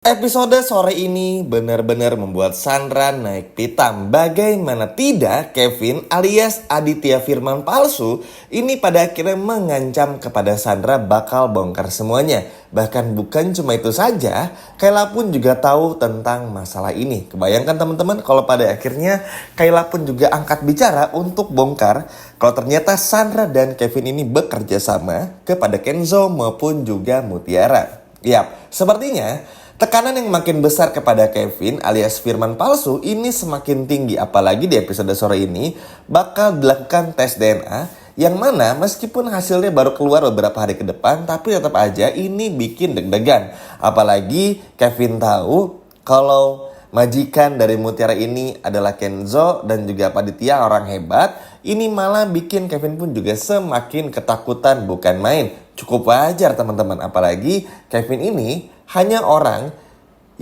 Episode sore ini benar-benar membuat Sandra naik pitam. Bagaimana tidak, Kevin alias Aditya Firman palsu ini pada akhirnya mengancam kepada Sandra bakal bongkar semuanya. Bahkan bukan cuma itu saja, Kayla pun juga tahu tentang masalah ini. Kebayangkan teman-teman kalau pada akhirnya Kayla pun juga angkat bicara untuk bongkar kalau ternyata Sandra dan Kevin ini bekerja sama kepada Kenzo maupun juga Mutiara. Yap, sepertinya tekanan yang makin besar kepada Kevin alias Firman palsu ini semakin tinggi. Apalagi di episode sore ini bakal dilakukan tes DNA yang mana meskipun hasilnya baru keluar beberapa hari ke depan, tapi tetap aja ini bikin deg-degan. Apalagi Kevin tahu kalau majikan dari Mutiara ini adalah Kenzo dan juga Aditya orang hebat. Ini malah bikin Kevin pun juga semakin ketakutan bukan main. Cukup wajar teman-teman, apalagi Kevin ini hanya orang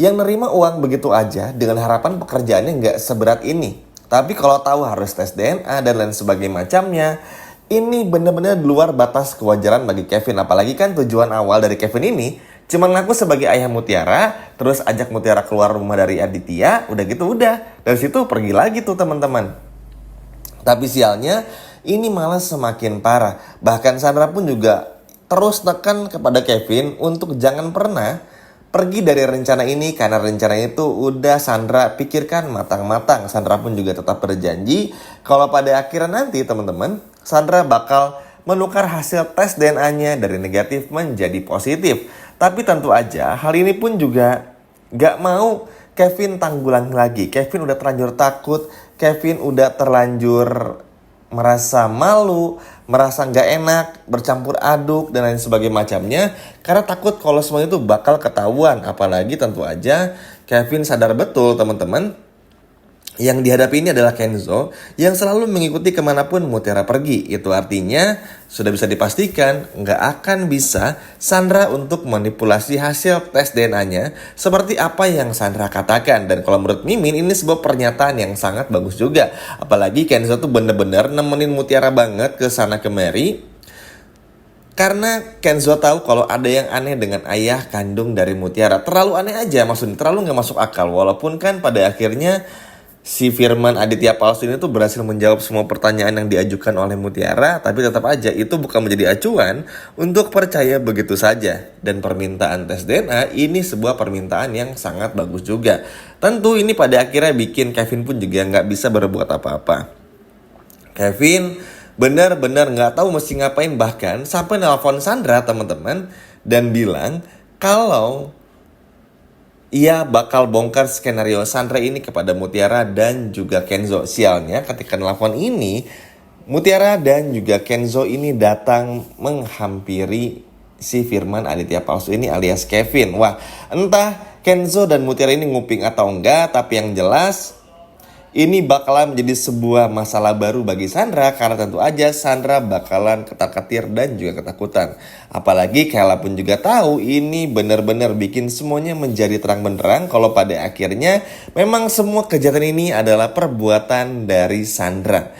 yang nerima uang begitu aja dengan harapan pekerjaannya nggak seberat ini. Tapi kalau tahu harus tes DNA dan lain sebagainya macamnya, ini benar-benar di luar batas kewajaran bagi Kevin. Apalagi kan tujuan awal dari Kevin ini cuma ngaku sebagai ayah Mutiara, terus ajak Mutiara keluar rumah dari Aditya, udah gitu udah. Dari situ pergi lagi tuh teman-teman. Tapi sialnya ini malah semakin parah. Bahkan Sandra pun juga terus tekan kepada Kevin untuk jangan pernah pergi dari rencana ini karena rencana itu udah Sandra pikirkan matang-matang. Sandra pun juga tetap berjanji kalau pada akhirnya nanti teman-teman Sandra bakal menukar hasil tes DNA-nya dari negatif menjadi positif. Tapi tentu aja hal ini pun juga gak mau Kevin tanggulang lagi. Kevin udah terlanjur takut, Kevin udah terlanjur merasa malu, merasa nggak enak, bercampur aduk dan lain sebagainya macamnya karena takut kalau semuanya itu bakal ketahuan. Apalagi tentu aja Kevin sadar betul teman-teman, yang dihadapi ini adalah Kenzo yang selalu mengikuti kemanapun Mutiara pergi. Itu artinya sudah bisa dipastikan nggak akan bisa Sandra untuk manipulasi hasil tes DNA-nya seperti apa yang Sandra katakan. Dan kalau menurut Mimin ini sebuah pernyataan yang sangat bagus juga. Apalagi Kenzo tuh bener-bener nemenin Mutiara banget ke sana kemari. Karena Kenzo tahu kalau ada yang aneh dengan ayah kandung dari Mutiara. Terlalu aneh aja maksudnya, terlalu gak masuk akal. Walaupun kan pada akhirnya si Firman Aditya palsu ini tuh berhasil menjawab semua pertanyaan yang diajukan oleh Mutiara, tapi tetap aja itu bukan menjadi acuan untuk percaya begitu saja. Dan permintaan tes DNA ini sebuah permintaan yang sangat bagus juga. Tentu ini pada akhirnya bikin Kevin pun juga nggak bisa berbuat apa-apa. Kevin benar-benar nggak tahu mesti ngapain, bahkan sampai nelpon Sandra teman-teman dan bilang kalau ia bakal bongkar skenario Sandra ini kepada Mutiara dan juga Kenzo. Sialnya ketika nelfon ini, Mutiara dan juga Kenzo ini datang menghampiri si Firman Aditya palsu ini alias Kevin. Wah, entah Kenzo dan Mutiara ini nguping atau enggak, tapi yang jelas ini bakalan menjadi sebuah masalah baru bagi Sandra karena tentu aja Sandra bakalan ketar-ketir dan juga ketakutan. Apalagi Kayla pun juga tahu ini benar-benar bikin semuanya menjadi terang benderang kalau pada akhirnya memang semua kejahatan ini adalah perbuatan dari Sandra.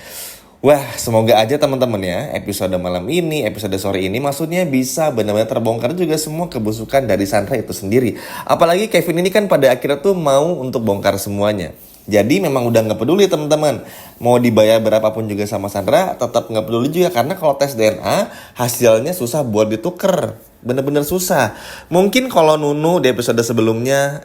Wah, semoga aja teman-teman ya episode malam ini, episode sore ini maksudnya bisa benar-benar terbongkar juga semua kebusukan dari Sandra itu sendiri. Apalagi Kevin ini kan pada akhirnya tuh mau untuk bongkar semuanya. Jadi memang udah gak peduli teman-teman. Mau dibayar berapapun juga sama Sandra tetap gak peduli juga. Karena kalau tes DNA hasilnya susah buat dituker. Bener-bener susah. Mungkin kalau Nunu di episode sebelumnya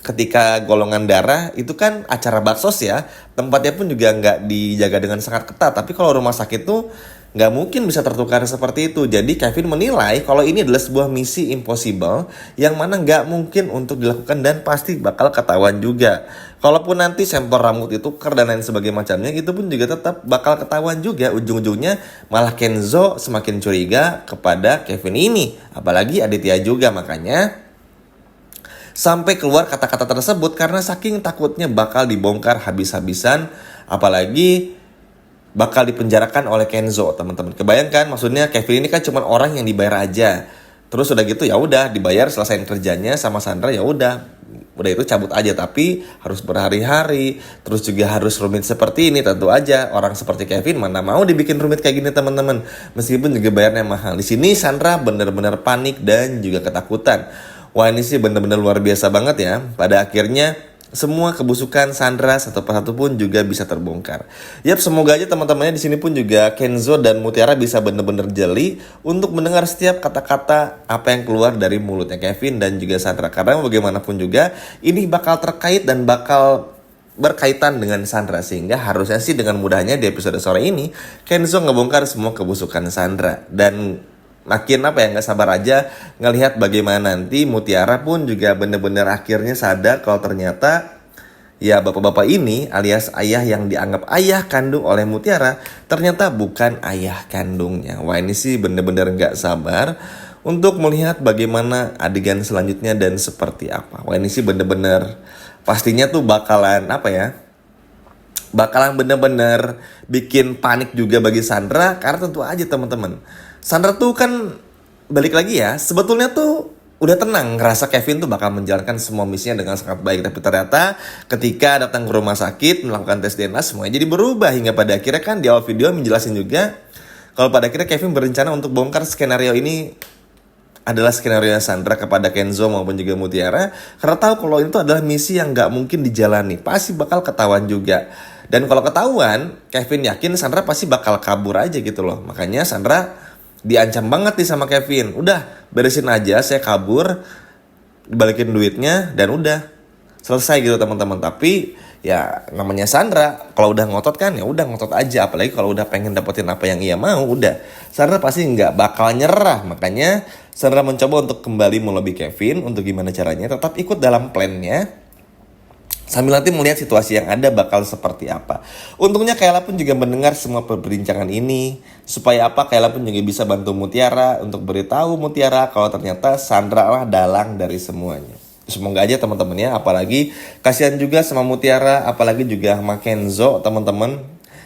ketika golongan darah itu kan acara baksos ya. Tempatnya pun juga gak dijaga dengan sangat ketat. Tapi kalau rumah sakit tuh gak mungkin bisa tertukar seperti itu. Jadi Kevin menilai kalau ini adalah sebuah misi impossible yang mana gak mungkin untuk dilakukan dan pasti bakal ketahuan juga. Kalaupun nanti sampel rambut ditukar dan lain sebagainya macamnya, itu pun juga tetap bakal ketahuan juga. Ujung-ujungnya malah Kenzo semakin curiga kepada Kevin ini. Apalagi Aditya juga, makanya sampai keluar kata-kata tersebut karena saking takutnya bakal dibongkar habis-habisan. Apalagi bakal dipenjarakan oleh Kenzo, teman-teman. Kebayangkan maksudnya Kevin ini kan cuma orang yang dibayar aja. Terus udah gitu ya udah dibayar, selesaiin kerjanya sama Sandra ya udah itu cabut aja. Tapi harus berhari-hari, terus juga harus rumit seperti ini. Tentu aja orang seperti Kevin mana mau dibikin rumit kayak gini teman-teman. Meskipun juga bayarnya mahal. Di sini Sandra benar-benar panik dan juga ketakutan. Wah ini sih bener-bener luar biasa banget ya. Pada akhirnya semua kebusukan Sandra satu persatu pun juga bisa terbongkar. Yap, semoga aja teman-temannya di sini pun juga Kenzo dan Mutiara bisa bener-bener jeli untuk mendengar setiap kata-kata apa yang keluar dari mulutnya Kevin dan juga Sandra. Karena bagaimanapun juga ini bakal terkait dan bakal berkaitan dengan Sandra, sehingga harusnya sih dengan mudahnya di episode sore ini Kenzo ngebongkar semua kebusukan Sandra. Dan makin nggak sabar aja ngelihat bagaimana nanti Mutiara pun juga bener-bener akhirnya sadar kalau ternyata ya bapak-bapak ini alias ayah yang dianggap ayah kandung oleh Mutiara ternyata bukan ayah kandungnya. Wah ini sih bener-bener nggak sabar untuk melihat bagaimana adegan selanjutnya dan seperti apa. Wah ini sih bener-bener pastinya tuh bakalan bener-bener bikin panik juga bagi Sandra. Karena tentu aja teman-teman, Sandra tuh kan balik lagi ya, sebetulnya tuh udah tenang ngerasa Kevin tuh bakal menjalankan semua misinya dengan sangat baik. Tapi ternyata ketika datang ke rumah sakit melakukan tes DNA semuanya jadi berubah. Hingga pada akhirnya kan di awal video menjelasin juga kalau pada akhirnya Kevin berencana untuk bongkar skenario ini adalah skenario Sandra kepada Kenzo maupun juga Mutiara. Karena tahu kalau itu adalah misi yang gak mungkin dijalani, pasti bakal ketahuan juga. Dan kalau ketahuan, Kevin yakin Sandra pasti bakal kabur aja gitu loh. Makanya Sandra diancam banget nih sama Kevin. Udah, beresin aja, saya kabur, balikin duitnya, dan udah selesai gitu teman-teman. Tapi ya namanya Sandra, kalau udah ngotot kan ya udah ngotot aja. Apalagi kalau udah pengen dapetin apa yang ia mau, udah Sandra pasti nggak bakal nyerah. Makanya Sandra mencoba untuk kembali melobi Kevin untuk gimana caranya tetap ikut dalam plannya, sambil nanti melihat situasi yang ada bakal seperti apa. Untungnya Kayla pun juga mendengar semua perbincangan ini. Supaya apa, Kayla pun juga bisa bantu Mutiara untuk beritahu Mutiara kalau ternyata Sandra lah dalang dari semuanya. Semoga aja teman-teman ya, apalagi kasihan juga sama Mutiara, apalagi juga sama Kenzo teman-teman.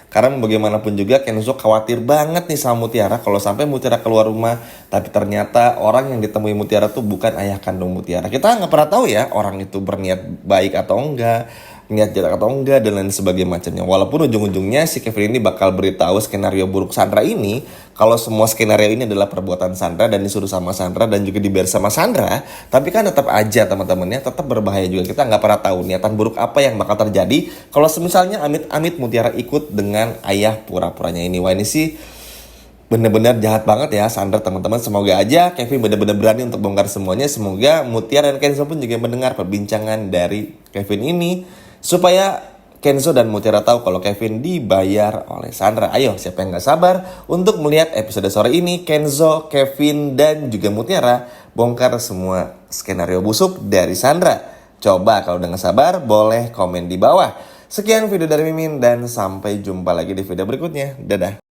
Karena bagaimanapun juga Kenzo khawatir banget nih sama Mutiara kalau sampai Mutiara keluar rumah tapi ternyata orang yang ditemui Mutiara tuh bukan ayah kandung Mutiara. Kita nggak pernah tahu ya orang itu berniat baik atau enggak, niat jahat atau enggak, dan lain sebagainya macamnya. Walaupun ujung-ujungnya si Kevin ini bakal beritahu skenario buruk Sandra ini kalau semua skenario ini adalah perbuatan Sandra dan disuruh sama Sandra dan juga dibayar sama Sandra. Tapi kan tetap aja teman-temannya tetap berbahaya juga. Kita nggak pernah tahu niatan buruk apa yang bakal terjadi kalau misalnya amit-amit Mutiara ikut dengan ayah pura-puranya ini. Wah ini sih bener-bener jahat banget ya Sandra teman-teman. Semoga aja Kevin bener-bener berani untuk bongkar semuanya. Semoga Mutiara dan Kenzo pun juga mendengar perbincangan dari Kevin ini, supaya Kenzo dan Mutiara tahu kalau Kevin dibayar oleh Sandra. Ayo, siapa yang gak sabar untuk melihat episode sore ini Kenzo, Kevin, dan juga Mutiara bongkar semua skenario busuk dari Sandra. Coba kalau udah gak sabar, boleh komen di bawah. Sekian video dari Mimin dan sampai jumpa lagi di video berikutnya. Dadah.